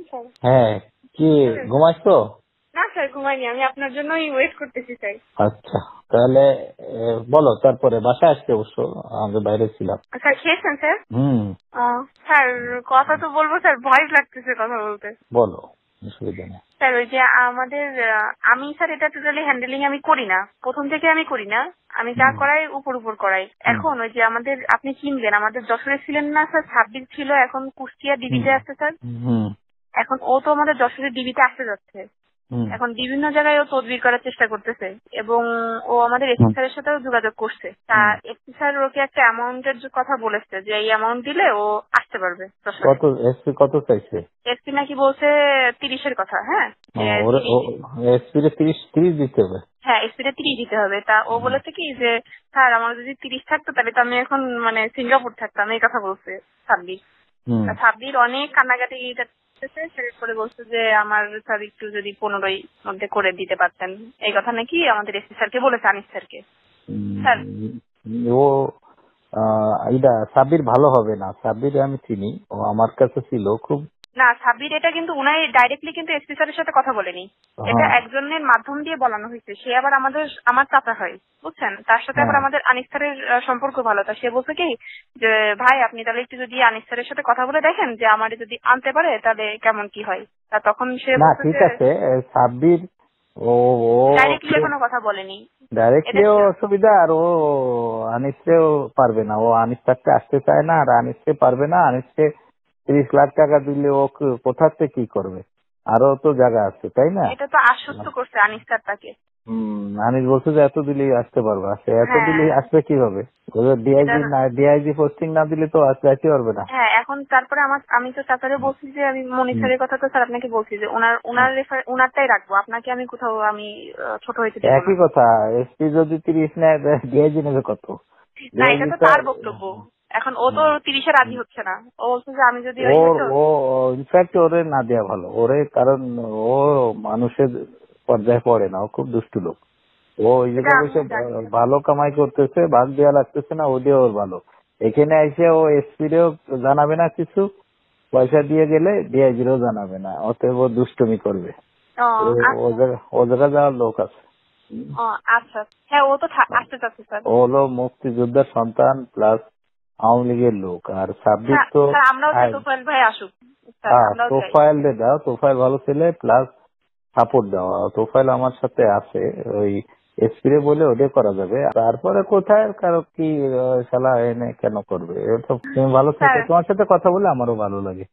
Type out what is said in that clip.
Sir. হ্যাঁ, কি ঘুমাইছো? না স্যার, ঘুমাইনি, আমি আপনার জন্যই ওয়েট করতেছি স্যার। আচ্ছা, তাহলে বলো। তারপরে বাসায় আসতে অবশ্য আমি বাইরে ছিলাম। স্যার খেয়েছেন স্যার? হুম, স্যার কথা তো বলবো স্যার, ভয় লাগতেছে কথা বলতে। বলো, অসুবিধা নেই। স্যার ওই যে আমাদের আমি স্যার এটা টোটালি হ্যান্ডেলিং আমি করি না, প্রথম থেকে আমি করি না, আমি যা করাই উপর উপর করাই। এখন ওই যে আমাদের আপনি চিনবেন, আমাদের যশোরে ছিলেন না স্যার, 26 ছিল, এখন কুষ্টিয়া ডিবিতে আছে স্যার। হুম এখন ও তো আমাদের যশোরের ডিবিতে আসতে যাচ্ছে, হুম এখন বিভিন্ন জায়গায় ও তদবির করার চেষ্টা করতেছে এবং ও আমাদের এসপি স্যারের সাথেও যোগাযোগ করছে। তা এসপি স্যার ওকে একটা অ্যামাউন্টের কথা বলেছে যে এই অ্যামাউন্ট দিলে ও আসতে পারবে। কত এসপি কত চাইছে? এসপি নাকি বলছে 30-এর কথা। হ্যাঁ, এসপি রে 30 দিতে হবে। হ্যাঁ, এসপি তে 30 দিতে হবে। তা ও বলেছে কি যে স্যার আমার যদি 30 থাকতো তাহলে তো আমি এখন মানে সিঙ্গাপুর থাকতাম, এই কথা বলছে সাব্বির। সাব্বির অনেক কান্নাকাটি করে বলছে যে আমার স্যার একটু যদি 15 মধ্যে করে দিতে পারতেন, এই কথা নাকি আমাদের এসপি স্যারকে বলেছে, আনিস স্যারকে। স্যার ও এটা সাব্বির ভালো হবে না। সাব্বির আমি চিনি, ও আমার কাছে ছিল খুব। না, সাব্বির এটা কিন্তু উনাই ডাইরেক্টলি কিন্তু এসপি স্যারের সাথে কথা বলেনি, এটা একজনের মাধ্যম দিয়ে বলানো হয়েছে। সে আবার আমার চাচা হয়, বুঝছেন, তার সাথে আবার আমাদের আনিস স্যারের সম্পর্ক ভালো। তা সে বলছে কি যে ভাই আপনি তাহলে একটু যদি আনিস স্যারের সাথে কথা বলে দেখেন যে আমার যদি আনতে পারে তাহলে কেমন কি হয়। তা তখন সে বলছে ঠিক আছে, সাব্বির ও ডাইরেক্টলি এখনো কথা বলেনি। ডাইরেক্টলি অসুবিধা, আর ও আনিসকেও পারবে না। ও আনিস থাকতে আসতে চায় না, আর আনিসকে পারবে না। আনিসকে 30 লাখ টাকা দিলে ও কোথাতে কি করবে? আরো তো জায়গা আছে, তাই না? এটা তো আশ্বস্ত করছে আনিস স্যার তাকে। আনিস বলছে যে এত দিলেই আসতে পারবে। এত দিলেই আসবে কিভাবে? ডিআইজি পোস্টিং না দিলে তো আসতে পারবে না। হ্যাঁ, এখন তারপরে আমি তো চাচারে বলছি যে আমি মনির স্যারের কথা তো স্যার আপনাকে বলছি যে ওনারটাই রাখবো, আপনাকে আমি কোথাও আমি ছোট হইতে দেবো না। একই কথা, এসপি যদি 30 নেয় ডিআইজি নেবে কত? না, এটা তো তার বক্তব্য। এখন ও তো 30-এ রাজি হচ্ছে না, ও বলছে যে আমি যদি ইনফ্যাক্ট ওরে না দেওয়া ভালো ওরে, কারণ ও মানুষের পর্যায়ে পড়ে না, ও খুব দুষ্টু লোক। ও ওই জায়গায় বসে ভালো কামাই করতেছে, ভাগ দেওয়া লাগতেছে না, ও দিয়ে ওর ভালো। এখানে এসে ও এসপি রেও জানাবে না কিছু, পয়সা দিয়ে গেলে ডিআইজিরও জানাবে না, অতএব ও দুষ্টুমি করবে। ও জায়গা যাওয়ার লোক আছে। আচ্ছা, হ্যাঁ, ও তো আসতে চাচ্ছে স্যার। ও হলো মুক্তিযোদ্ধার সন্তান প্লাস আওয়ামী লীগের লোক। আর সাব্বির তো তোফায়েল ভাই আসুক, তোফায়েল দাও, তোফায়েল ভালো ছেলে, প্লাস সাপোর্ট দেওয়া। তোফায়েল আমার সাথে আছে, ওই এসপিরে বলে ওদের করা যাবে। তারপরে কোথায় কারো কি শালা এনে কেন করবে? তুমি ভালো থাকো, তোমার সাথে কথা বলে আমারও ভালো লাগে।